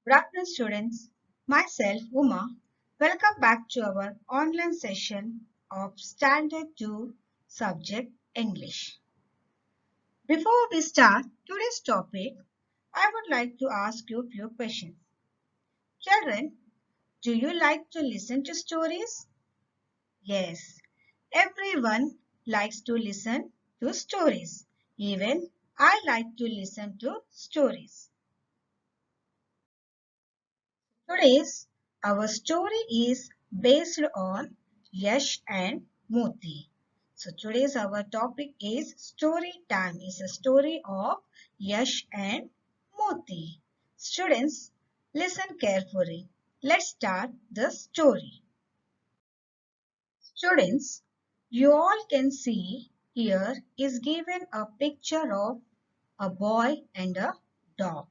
Good afternoon, students. Myself, Uma. Welcome back to our online session of Standard 2 subject English. Before we start today's topic, I would like to ask you a few questions. Children, do you like to listen to stories? Yes, everyone likes to listen to stories. Even I like to listen to stories. Today's our story is based on Yash and Moti. So today's our topic is story time. It's a story of Yash and Moti. Students, listen carefully. Let's start the story. Students, you all can see here is given a picture of a boy and a dog.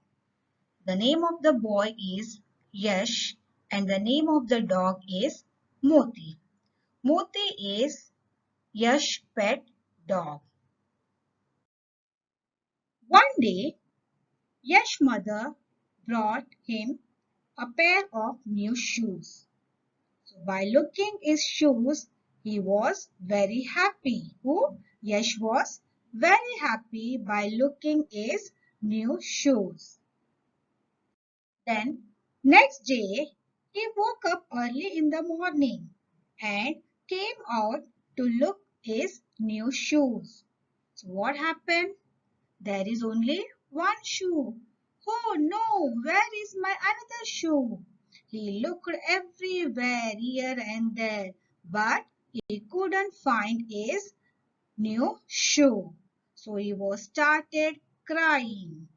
The name of the boy is Yash and the name of the dog is Moti. Moti is Yash's pet dog. One day, Yash's mother brought him a pair of new shoes. So by looking his shoes, he was very happy. Who? Yash was very happy by looking his new shoes. Then next day he woke up early in the morning and came out to look his new shoes. So what happened? There is only one shoe. Oh no, where is my another shoe? He looked everywhere, here and there, but he couldn't find his new shoe. So he was started crying.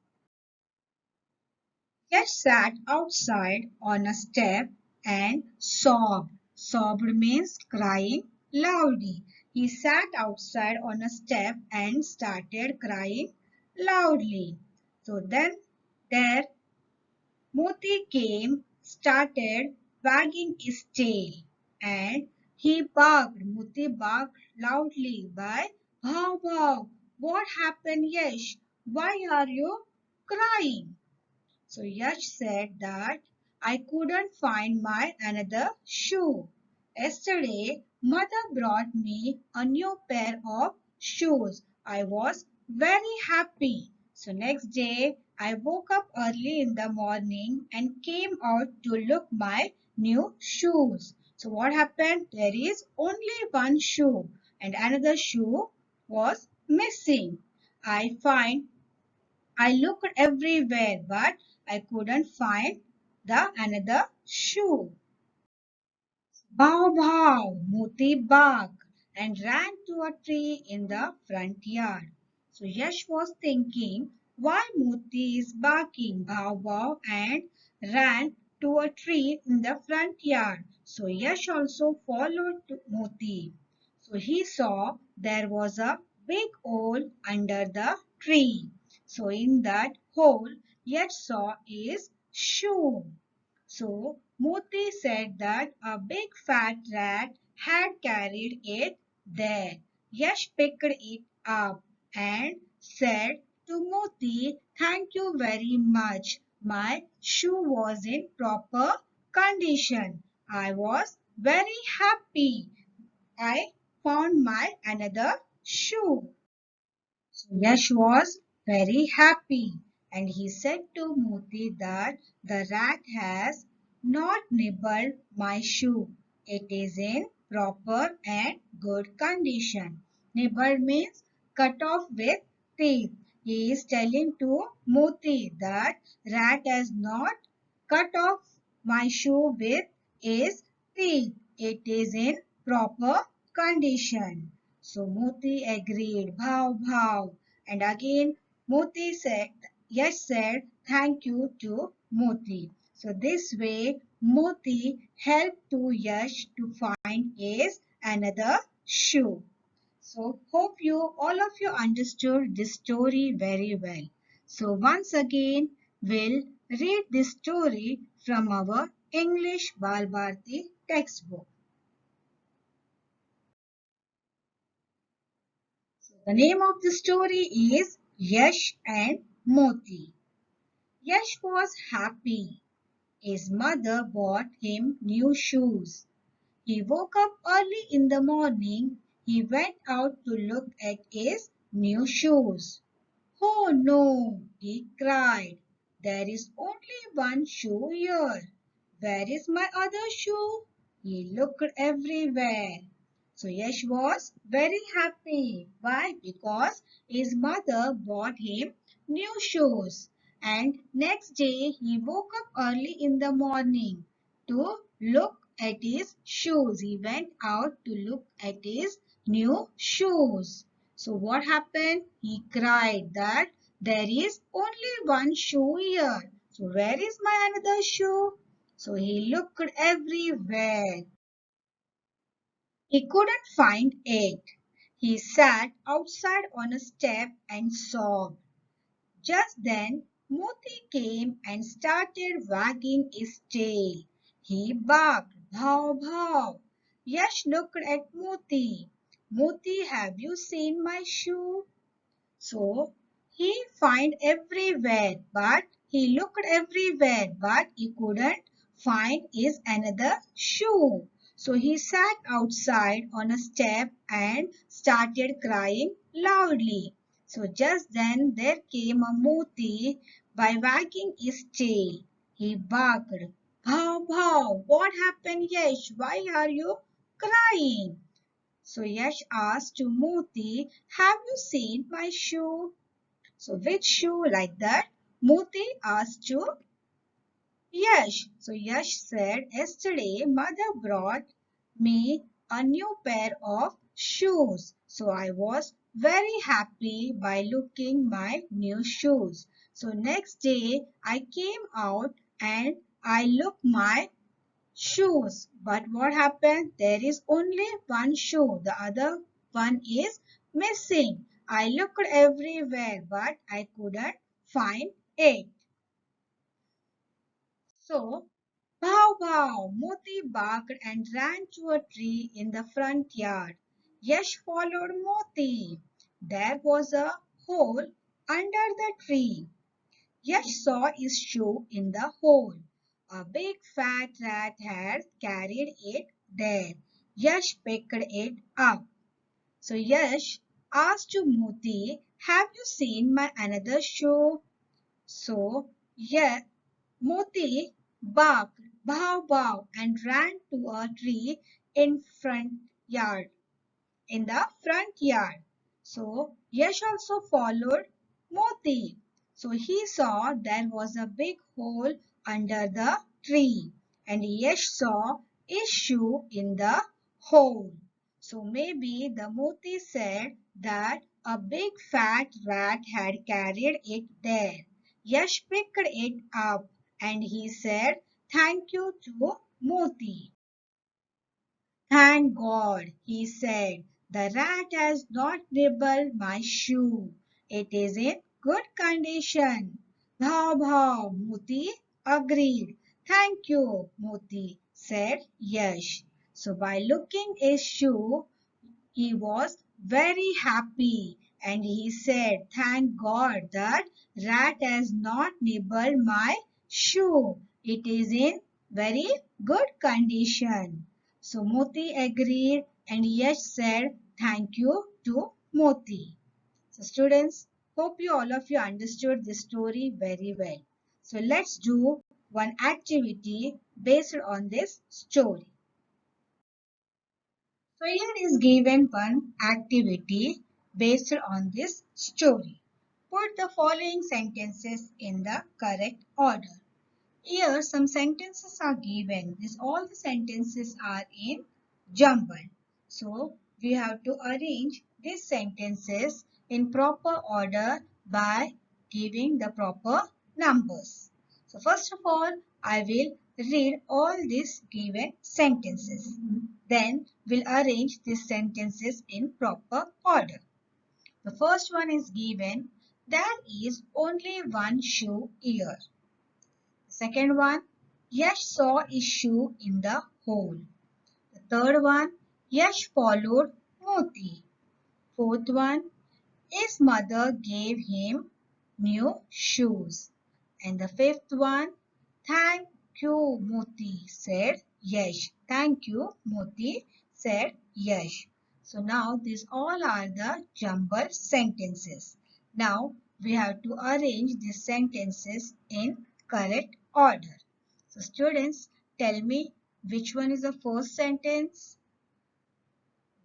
Yash sat outside on a step and sobbed. Sobbed means crying loudly. He sat outside on a step and started crying loudly. So then there Moti came, started wagging his tail and he barked. Moti barked loudly by Bhav Bhav. What happened, Yash? Why are you crying? So Yash said that I couldn't find my another shoe. Yesterday, mother brought me a new pair of shoes. I was very happy. So next day, I woke up early in the morning and came out to look my new shoes. So what happened? There is only one shoe and another shoe was missing. I looked everywhere, but I couldn't find the another shoe. Bow bow, Moti barked and ran to a tree in the front yard. So Yash was thinking why Moti is barking bow bow and ran to a tree in the front yard. So Yash also followed Moti. So he saw there was a big hole under the tree. So in that hole, Yash saw his shoe. So Moti said that a big fat rat had carried it there. Yash picked it up and said to Moti, "Thank you very much. My shoe was in proper condition. I was very happy. I found my another shoe." So Yash was very happy and he said to Moti that the rat has not nibbled my shoe. It is in proper and good condition. Nibbled means cut off with teeth. He is telling to Moti that rat has not cut off my shoe with his teeth. It is in proper condition. So Moti agreed, bhav bhav. And again Moti said, Yash said thank you to Moti. So this way Moti helped to Yash to find his another shoe. So hope you all of you understood this story very well. So once again we'll read this story from our English Bal Bharati textbook. So the name of the story is Yash and Moti. Yash was happy. His mother bought him new shoes. He woke up early in the morning. He went out to look at his new shoes. "Oh no!" he cried. "There is only one shoe here. Where is my other shoe?" He looked everywhere. So Yash was very happy. Why? Because his mother bought him new shoes. And next day he woke up early in the morning to look at his shoes. He went out to look at his new shoes. So what happened? He cried that there is only one shoe here. So where is my another shoe? So he looked everywhere. He couldn't find it. He sat outside on a step and sobbed. Just then Moti came and started wagging his tail. He barked, "Bhav, bhav." Yash looked at Moti. "Moti, have you seen my shoe?" So he find everywhere, but he looked everywhere, but he couldn't find his another shoe. So he sat outside on a step and started crying loudly. So just then there came a Moti by wagging his tail. He barked, "Bhav, bhav, what happened, Yash? Why are you crying?" So Yash asked to Moti, "Have you seen my shoe?" So which shoe, like that? Moti asked to Yash. So Yash said, "Yesterday mother brought me a new pair of shoes. So I was very happy by looking my new shoes. So next day I came out and I looked my shoes. But what happened? There is only one shoe. The other one is missing. I looked everywhere, but I couldn't find it." So, "Bow wow!" Moti barked and ran to a tree in the front yard. Yash followed Moti. There was a hole under the tree. Yash saw his shoe in the hole. A big fat rat had carried it there. Yash picked it up. So Yash asked to Moti, "Have you seen my another shoe?" So yeah, Moti barked, "Bow bow," and ran to a tree in front yard in the front yard. So Yash also followed Moti. So he saw there was a big hole under the tree, and Yash saw his shoe in the hole. So maybe the Moti said that a big fat rat had carried it there. Yash picked it up and he said thank you to Moti. "Thank God," he said, "the rat has not nibbled my shoe. It is in good condition." "Bhav bhav," Moti agreed. "Thank you, Moti," said Yash. So by looking his shoe, he was very happy and he said, "Thank God that rat has not nibbled my shoe. It is in very good condition." So Moti agreed and Yash said thank you to Moti. So students, hope you all of you understood this story very well. So let's do one activity based on this story. So here is given one activity based on this story. Put the following sentences in the correct order. Here some sentences are given. All the sentences are in jumble. So we have to arrange these sentences in proper order by giving the proper numbers. So first of all, I will read all these given sentences. Then we'll arrange these sentences in proper order. The first one is given, "There is only one shoe here." The second one, "Yash saw his shoe in the hole." The third one, "Yash followed Moti." Fourth one, "His mother gave him new shoes." And the fifth one, "Thank you, Moti, said Yash. Thank you, Moti, said Yash. So now these all are the jumbled sentences. Now we have to arrange these sentences in correct order. So students, tell me which one is the first sentence?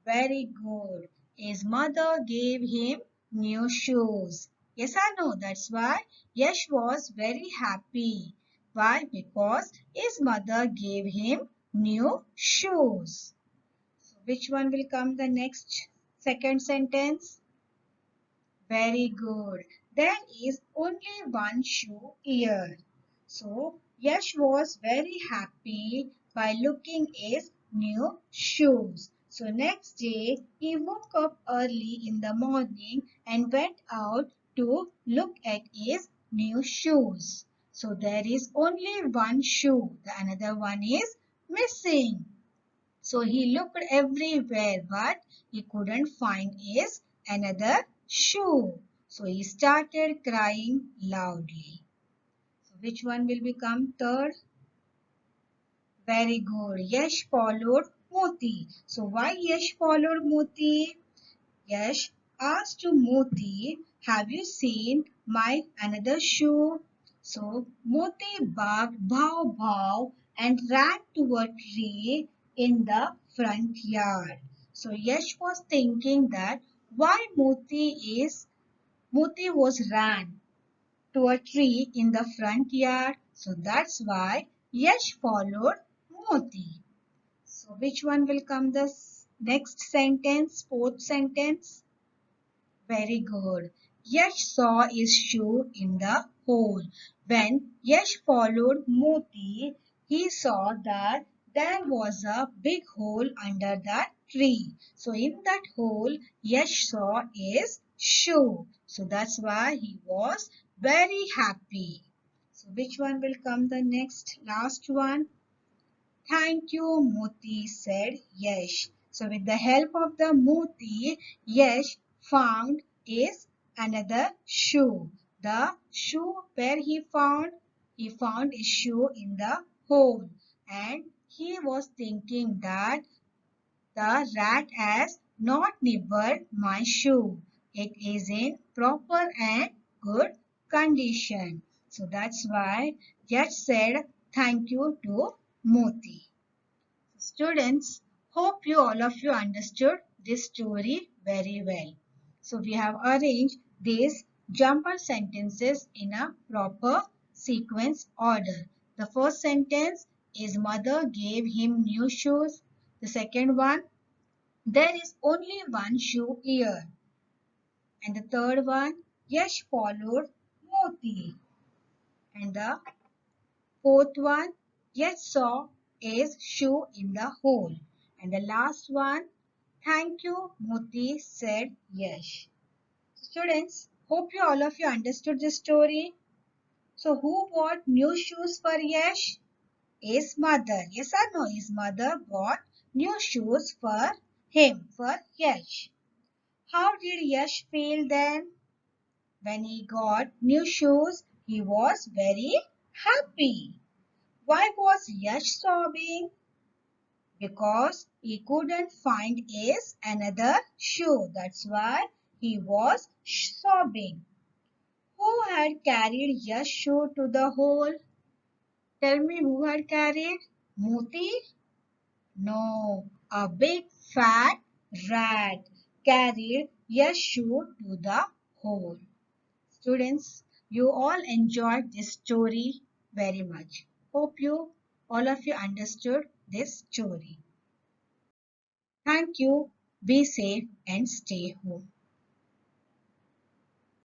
Very good. His mother gave him new shoes. Yes or no? That's why Yash was very happy. Why? Because his mother gave him new shoes. So which one will come the next second sentence? Very good. There is only one shoe here. So Yash was very happy by looking his new shoes. So next day he woke up early in the morning and went out to look at his new shoes. So there is only one shoe. The another one is missing. So he looked everywhere, but he couldn't find his another shoe. So he started crying loudly. So which one will become third? Very good. Yash followed Moti. So why Yash followed Moti? Yash asked to Moti, have you seen my another shoe? So Moti barked bow bow and ran to a tree in the front yard. So Yash was thinking that why Moti was ran to a tree in the front yard. So that's why Yash followed Moti. So which one will come the next sentence, fourth sentence? Very good. Yash saw his shoe in the hole. When Yash followed Moti, he saw that there was a big hole under the tree. So in that hole, Yash saw his shoe. So that's why he was very happy. So which one will come the next, last one? Thank you, Moti, said Yash. So with the help of the Moti, Yash found is another shoe. The shoe where he found a shoe in the hole. And he was thinking that the rat has not nibbled my shoe. It is in proper and good condition. So that's why Yash said thank you to Moti. Students, hope all of you understood this story very well. So we have arranged these jumper sentences in a proper sequence order. The first sentence is mother gave him new shoes. The second one, there is only one shoe here. And the third one, Yash followed Moti. And the fourth one, Yash saw A's shoe in the hole. And the last one, thank you, Moti, said Yash. Students, hope all of you understood this story. So who bought new shoes for Yash? His mother. Yes or no? His mother bought new shoes for him, for Yash. How did Yash feel then? When he got new shoes, he was very happy. Why was Yash sobbing? Because he couldn't find his another shoe. That's why he was sobbing. Who had carried Yash's shoe to the hole? Tell me who had carried? Moti? No, a big fat rat carried Yash's shoe to the hole. Students, you all enjoyed this story very much. Hope all of you understood this story. Thank you. Be safe and stay home.